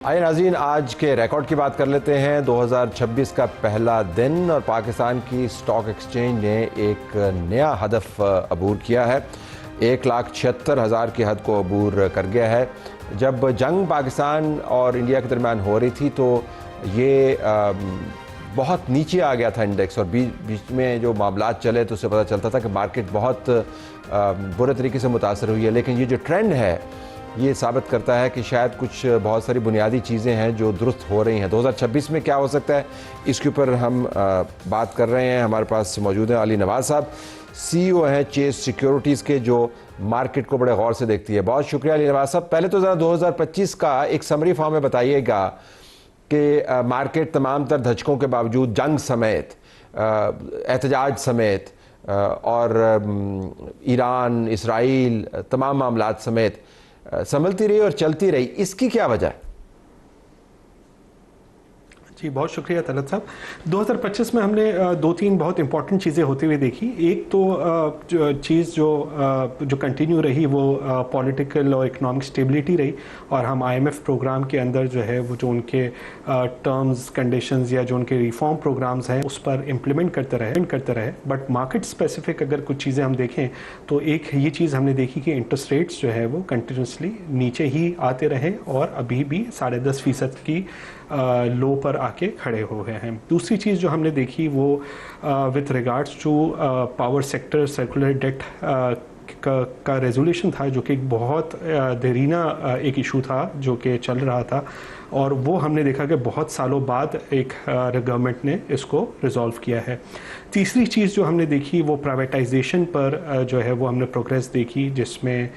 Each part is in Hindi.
आइए नाज़रीन, आज के रिकॉर्ड की बात कर लेते हैं। 2026 का पहला दिन और पाकिस्तान की स्टॉक एक्सचेंज ने एक नया हदफ अबूर किया है। 1,76,000 की हद को अबूर कर गया है। जब जंग पाकिस्तान और इंडिया के दरमियान हो रही थी तो ये बहुत नीचे आ गया था इंडेक्स, और बीच में जो मामलात चले तो उससे पता चलता था कि मार्केट बहुत बुरे तरीके से मुतासर हुई है। लेकिन ये जो ट्रेंड है ये साबित करता है कि शायद कुछ बहुत सारी बुनियादी चीज़ें हैं जो दुरुस्त हो रही हैं। 2026 में क्या हो सकता है, इसके ऊपर हम बात कर रहे हैं। हमारे पास मौजूद हैं अली नवाज साहब, CEO हैं चेस सिक्योरिटीज़ के, जो मार्केट को बड़े गौर से देखती है। बहुत शुक्रिया अली नवाज साहब। पहले तो ज़रा 2025 का एक समरी फॉर्म में बताइएगा कि मार्केट तमाम तर धचकों के बावजूद, जंग समेत, एहतजाज समेत और ईरान इसराइल तमाम मामलात समेत संभलती रही और चलती रही, इसकी क्या वजह है? जी, बहुत शुक्रिया तलत साहब। 2025 में हमने दो तीन बहुत इंपॉर्टेंट चीज़ें होती हुई देखी। एक तो चीज़ जो कंटिन्यू रही वो पॉलिटिकल और इकोनॉमिक स्टेबिलिटी रही, और हम IMF प्रोग्राम के अंदर जो है वो जो उनके टर्म्स कंडीशंस या जो उनके रिफॉर्म प्रोग्राम्स हैं उस पर इम्प्लीमेंट करते रहे। बट मार्केट स्पेसिफिक अगर कुछ चीज़ें हम देखें तो एक ये चीज़ हमने देखी कि इंटरेस्ट रेट्स जो है वो कंटिन्यूसली नीचे ही आते रहे और अभी भी 10.5% की लो पर आके खड़े हो गए हैं। दूसरी चीज़ जो हमने देखी वो with regards to power sector circular debt का रेजोल्यूशन था, जो कि एक बहुत देरीना एक इशू था जो कि चल रहा था, और वो हमने देखा कि बहुत सालों बाद एक गवर्नमेंट ने इसको रिजॉल्व किया है। तीसरी चीज़ जो हमने देखी वो प्राइवेटाइजेशन पर जो है वो हमने प्रोग्रेस देखी, जिसमें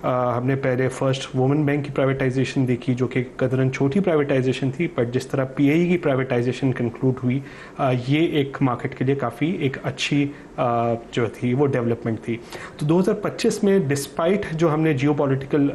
हमने पहले फर्स्ट वुमेन बैंक की प्राइवेटाइजेशन देखी, जो कि कदरन छोटी प्राइवेटाइजेशन थी, बट जिस तरह PAE की प्राइवेटाइजेशन कंक्लूड हुई, ये एक मार्केट के लिए काफ़ी एक अच्छी जो थी वो डेवलपमेंट थी। तो 2025 में डिस्पाइट जो हमने जियोपॉलिटिकल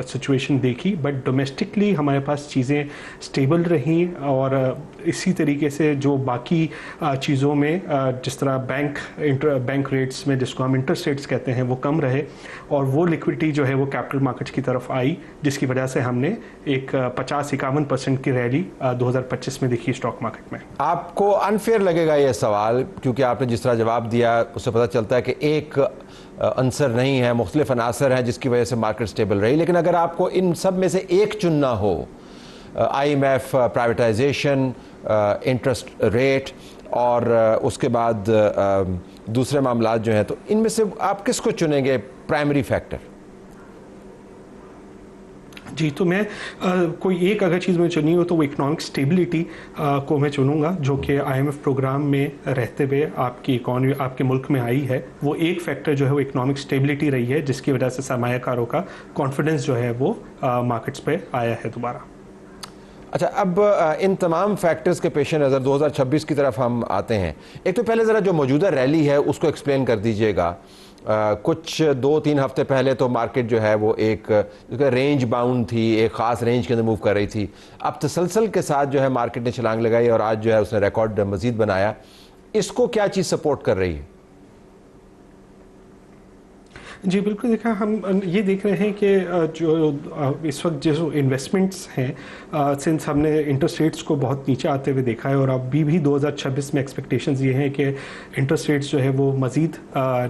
सिचुएशन देखी, बट डोमेस्टिकली हमारे पास चीज़ें स्टेबल रहीं, और इसी तरीके से जो बाकी चीज़ों में जिस तरह बैंक रेट्स में जिसको हम इंटरेस्ट रेट्स कहते हैं वो कम रहे, और वो लिक्विडिटी जो है वो कैपिटल मार्केट्स की तरफ आई, जिसकी वजह से हमने एक 50-51% की रैली 2025 में देखी स्टॉक मार्केट में। आपको अनफेयर लगेगा ये सवाल, क्योंकि आपने जिस तरह जवाब दिया उससे पता चलता है कि एक आंसर नहीं है, मुख्तलिफ अनासर हैं जिसकी वजह से मार्केट स्टेबल रही। लेकिन अगर आपको इन सब में से एक चुनना हो, IMF, प्राइवेटाइजेशन, इंटरेस्ट रेट और उसके बाद दूसरे मामलात जो हैं, तो इनमें से आप किसको चुनेंगे प्राइमरी फैक्टर? जी, तो मैं कोई एक अगर चीज़ में चुनी हो तो वो इकोनॉमिक स्टेबिलिटी को मैं चुनूंगा, जो कि IMF प्रोग्राम में रहते हुए आपकी इकॉनमी आपके मुल्क में आई है। वो एक फैक्टर जो है वो इकोनॉमिक स्टेबिलिटी रही है, जिसकी वजह से सरमायाकारों का कॉन्फिडेंस जो है वो मार्केट्स पे आया है दोबारा। अच्छा, अब इन तमाम फैक्टर्स के पेश नज़र 2026 की तरफ हम आते हैं। एक तो पहले ज़रा जो मौजूदा रैली है उसको एक्सप्लेन कर दीजिएगा। कुछ 2-3 हफ्ते पहले तो मार्केट जो है वो एक रेंज बाउंड थी, एक ख़ास रेंज के अंदर मूव कर रही थी। अब तसलसल के साथ जो है मार्केट ने छलांग लगाई और आज जो है उसने रिकॉर्ड मज़ीद बनाया। इसको क्या चीज़ सपोर्ट कर रही है? जी बिल्कुल, देखा हम ये देख रहे हैं कि जो इस वक्त जो इन्वेस्टमेंट्स हैं, सिंस हमने इंटरेस्ट रेट्स को बहुत नीचे आते हुए देखा है, और अभी भी 2026 में एक्सपेक्टेशंस ये हैं कि इंटरेस्ट रेट्स जो है वो मज़ीद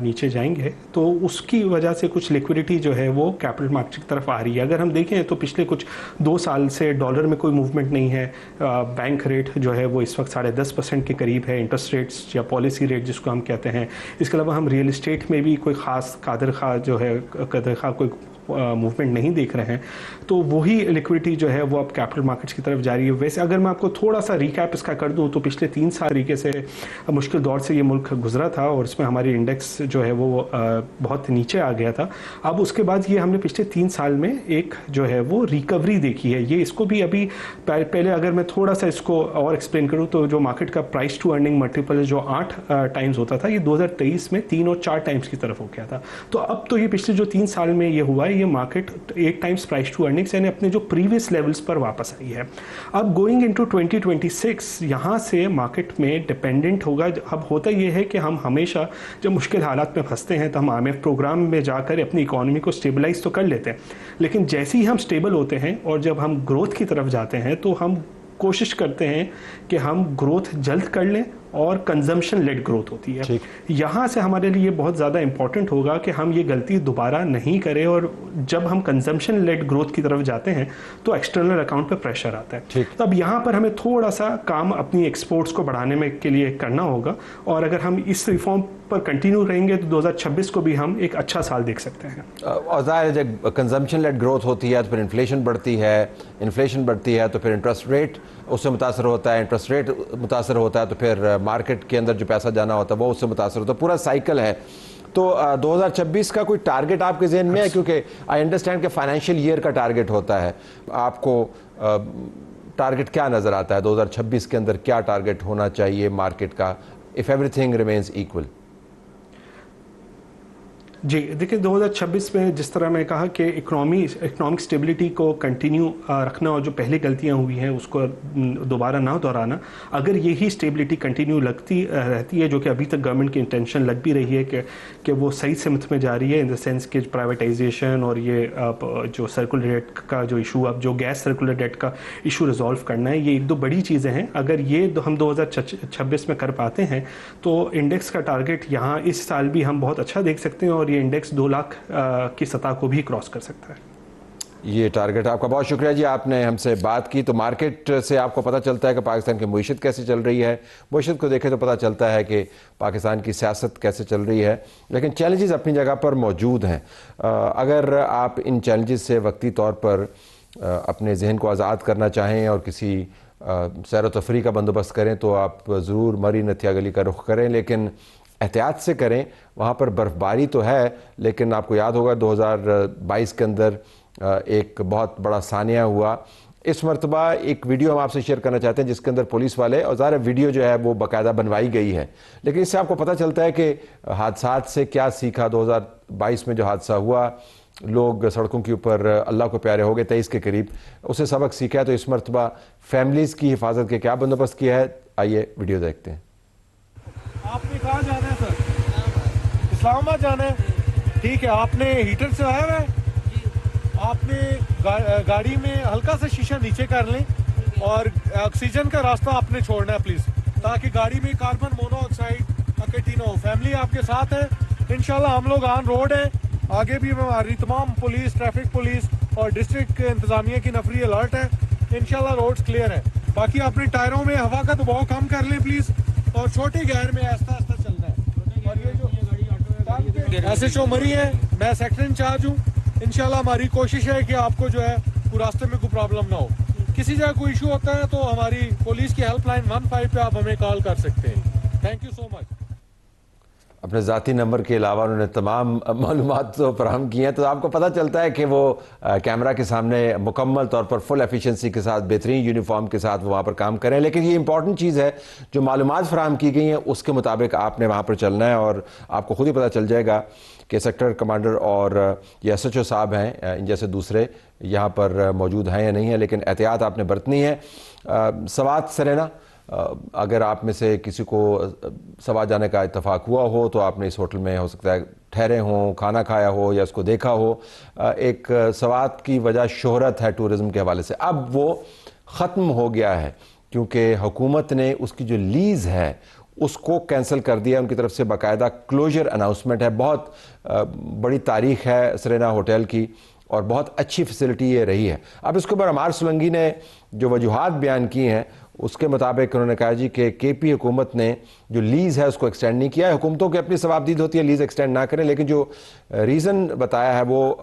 नीचे जाएंगे, तो उसकी वजह से कुछ लिक्विडिटी जो है वो कैपिटल मार्केट की तरफ आ रही है। अगर हम देखें तो पिछले कुछ 2 साल से डॉलर में कोई मूवमेंट नहीं है। बैंक रेट जो है वो इस वक्त 10.5% के करीब है, इंटरेस्ट रेट्स या पॉलिसी रेट जिसको हम कहते हैं। इसके अलावा हम रियल इस्टेट में भी कोई ख़ास जो है कदर खा कोई मूवमेंट नहीं देख रहे हैं, तो वही लिक्विडिटी जो है वो अब कैपिटल मार्केट्स की तरफ जा रही है। वैसे अगर मैं आपको थोड़ा सा रिकैप इसका कर दूं तो पिछले 3 साल तरीके से मुश्किल दौर से ये मुल्क गुजरा था, और इसमें हमारी इंडेक्स जो है वो बहुत नीचे आ गया था। अब उसके बाद ये हमने पिछले 3 साल में एक जो है वो रिकवरी देखी है। ये इसको भी अभी पहले अगर मैं थोड़ा सा इसको और एक्सप्लेन करूँ तो जो मार्केट का प्राइस टू अर्निंग मल्टीपल जो 8 टाइम्स होता था, ये 2023 में 3 और 4 टाइम्स की तरफ हो गया था। तो अब तो ये पिछले जो 3 साल में ये हुआ, ये market 8 times price to earnings यानी अपने जो प्रीवियस लेवल्स पर वापस आई है। अब गोइंग इनटू 2026 यहाँ से मार्केट में डिपेंडेंट होगा। अब होता ये है कि हम हमेशा जब मुश्किल हालात में फंसते हैं तो हम IMF प्रोग्राम में जाकर अपनी इकोनॉमी को स्टेबलाइज तो कर लेते हैं, लेकिन जैसे ही हम स्टेबल होते हैं और जब हम ग्रोथ की तरफ जाते हैं तो हम कोशिश करते हैं कि हम ग्रोथ जल्द कर लें और कंजम्पशन लेड ग्रोथ होती है। यहाँ से हमारे लिए बहुत ज़्यादा इंपॉर्टेंट होगा कि हम ये गलती दोबारा नहीं करें, और जब हम कंजम्पशन लेड ग्रोथ की तरफ जाते हैं तो एक्सटर्नल अकाउंट पे प्रेशर आता है। तो अब यहाँ पर हमें थोड़ा सा काम अपनी एक्सपोर्ट्स को बढ़ाने में के लिए करना होगा, और अगर हम इस रिफॉर्म पर कंटिन्यू रहेंगे तो 2026 को भी हम एक अच्छा साल देख सकते हैं। और ज़ाहिर है जब कंजम्पशन लेड ग्रोथ होती है तो फिर इन्फ्लेशन बढ़ती है, इन्फ्लेशन बढ़ती है तो फिर इंटरेस्ट रेट उससे मुतासर होता है, इंटरेस्ट रेट मुतासर होता है तो फिर मार्केट के अंदर जो पैसा जाना होता है वो उससे मुतासर होता है, पूरा साइकिल है। तो 2026 का कोई टारगेट आपके जहन में है? क्योंकि आई अंडरस्टैंड कि फाइनेंशियल ईयर का टारगेट होता है, आपको टारगेट क्या नज़र आता है 2026 के अंदर? क्या टारगेट होना चाहिए मार्केट का इफ़ एवरीथिंग रिमेन्स इक्वल? जी देखिए, 2026 में जिस तरह मैं कहा कि इकोनॉमिक स्टेबिलिटी को कंटिन्यू रखना और जो पहले गलतियां हुई हैं उसको दोबारा ना दोहराना, अगर यही स्टेबिलिटी कंटिन्यू लगती रहती है, जो कि अभी तक गवर्नमेंट की इंटेंशन लग भी रही है कि वो सही सिमत में जा रही है, इन द सेंस कि प्राइवेटाइजेशन और ये जो सर्कुलर डेट का जो इशू, अब जो गैस सर्कुलर डेट का इशू रिजॉल्व करना है, ये एक दो बड़ी चीज़ें हैं। अगर ये हम 2026 में कर पाते हैं तो इंडेक्स का टारगेट यहाँ इस साल भी हम बहुत अच्छा देख सकते हैं, और ये इंडेक्स 2 लाख की सतह को भी क्रॉस कर सकता है। ये टारगेट आपका बहुत शुक्रिया जी, आपने हमसे बात की। तो मार्केट से आपको पता चलता है कि पाकिस्तान की मईशत कैसे चल रही है, मईशत को देखें तो पता चलता है कि पाकिस्तान की सियासत कैसे चल रही है, लेकिन चैलेंजेस अपनी जगह पर मौजूद हैं। अगर आप इन चैलेंजेस से वक्ती तौर पर अपने जहन को आज़ाद करना चाहें और किसी सैर व तफरी का बंदोबस्त करें तो आप ज़रूर मरी नथिया गली का रुख करें, लेकिन एहतियात से करें। वहाँ पर बर्फ़बारी तो है, लेकिन आपको याद होगा 2022 के अंदर एक बहुत बड़ा सानिया हुआ। इस मरतबा एक वीडियो हम आपसे शेयर करना चाहते हैं जिसके अंदर पुलिस वाले, और ज़ाहिर वीडियो जो है वो बाकायदा बनवाई गई है, लेकिन इससे आपको पता चलता है कि हादसात से क्या सीखा। 2022 में जो हादसा हुआ, लोग सड़कों के ऊपर अल्लाह को प्यारे हो गए 23 के करीब, उसे सबक सीखा है। तो इस मरतबा फैमिलीज़ की हिफाजत के क्या बंदोबस्त किया है, आइए वीडियो देखते हैं। आपने कहाँ जाना है सर? इस्लामाबाद जाना है, ठीक है। आपने हीटर से आया है, आपने गाड़ी में हल्का सा शीशा नीचे कर लें और ऑक्सीजन का रास्ता आपने छोड़ना है प्लीज़, ताकि गाड़ी में कार्बन मोनोऑक्साइड इकट्ठी ना हो। फैमिली आपके साथ है, इंशाल्लाह हम लोग ऑन रोड है। आगे भी हमारी तमाम पुलिस, ट्रैफिक पुलिस और डिस्ट्रिक्ट इंतजामिया की नफरी अलर्ट है। इंशाल्लाह रोड्स क्लियर है। बाकी अपने टायरों में हवा का दबाव कम कर लें प्लीज़, और छोटे गियर में आहिस्ता आहिस्ता चलना है। और ये जो SHO मरी है, मैं सेक्टर इंचार्ज हूँ। इंशाल्लाह हमारी कोशिश है कि आपको जो है वो रास्ते में कोई प्रॉब्लम ना हो। किसी जगह कोई इशू होता है तो हमारी पुलिस की हेल्पलाइन 15 पे आप हमें कॉल कर सकते हैं। Thank you so much. अपने ज़ाती नंबर के अलावा उन्होंने तमाम मालूमात तो फराहम की हैं, तो आपको पता चलता है कि वो कैमरा के सामने मुकम्मल तौर पर फुल एफिशिएंसी के साथ, बेहतरीन यूनिफॉर्म के साथ वो वहाँ पर काम करें। लेकिन ये इंपॉर्टेंट चीज़ है, जो मालूमात फराहम की गई हैं उसके मुताबिक आपने वहाँ पर चलना है, और आपको खुद ही पता चल जाएगा कि सेक्टर कमांडर और ये SHO साहब हैं, इन जैसे दूसरे यहाँ पर मौजूद हैं या नहीं है, लेकिन एहतियात आपने बरतनी है। सवात सरेना, अगर आप में से किसी को सवात जाने का इत्तफाक हुआ हो तो आपने इस होटल में हो सकता है ठहरे हों, खाना खाया हो या उसको देखा हो। एक सवात की वजह शोहरत है टूरिज़म के हवाले से, अब वो ख़त्म हो गया है क्योंकि हुकूमत ने उसकी जो लीज़ है उसको कैंसिल कर दिया। उनकी तरफ से बाकायदा क्लोजर अनाउंसमेंट है। बहुत बड़ी तारीख़ है सरेना होटल की और बहुत अच्छी फैसिलिटी ये रही है। अब इसके ऊपर अमार सुलंगी ने जो वजूहात बयान की हैं उसके मुताबिक उन्होंने कहा जी कि KP हुकूमत ने जो लीज़ है उसको एक्सटेंड नहीं किया है। हुकूमतों की अपनी सवाबदीद होती है लीज़ एक्सटेंड ना करें, लेकिन जो रीज़न बताया है वो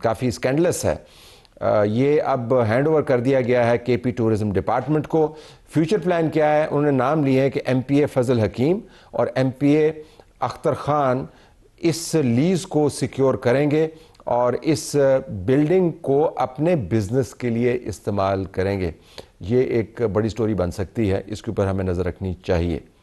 काफ़ी स्कैंडलस है। ये अब हैंड ओवर कर दिया गया है KP टूरिज़म डिपार्टमेंट को। फ्यूचर प्लान क्या है, उन्होंने नाम लिए हैं कि MPA फजल हकीम और MPA अख्तर ख़ान इस लीज़ को सिक्योर करेंगे और इस बिल्डिंग को अपने बिजनेस के लिए इस्तेमाल करेंगे। ये एक बड़ी स्टोरी बन सकती है, इसके ऊपर हमें नज़र रखनी चाहिए।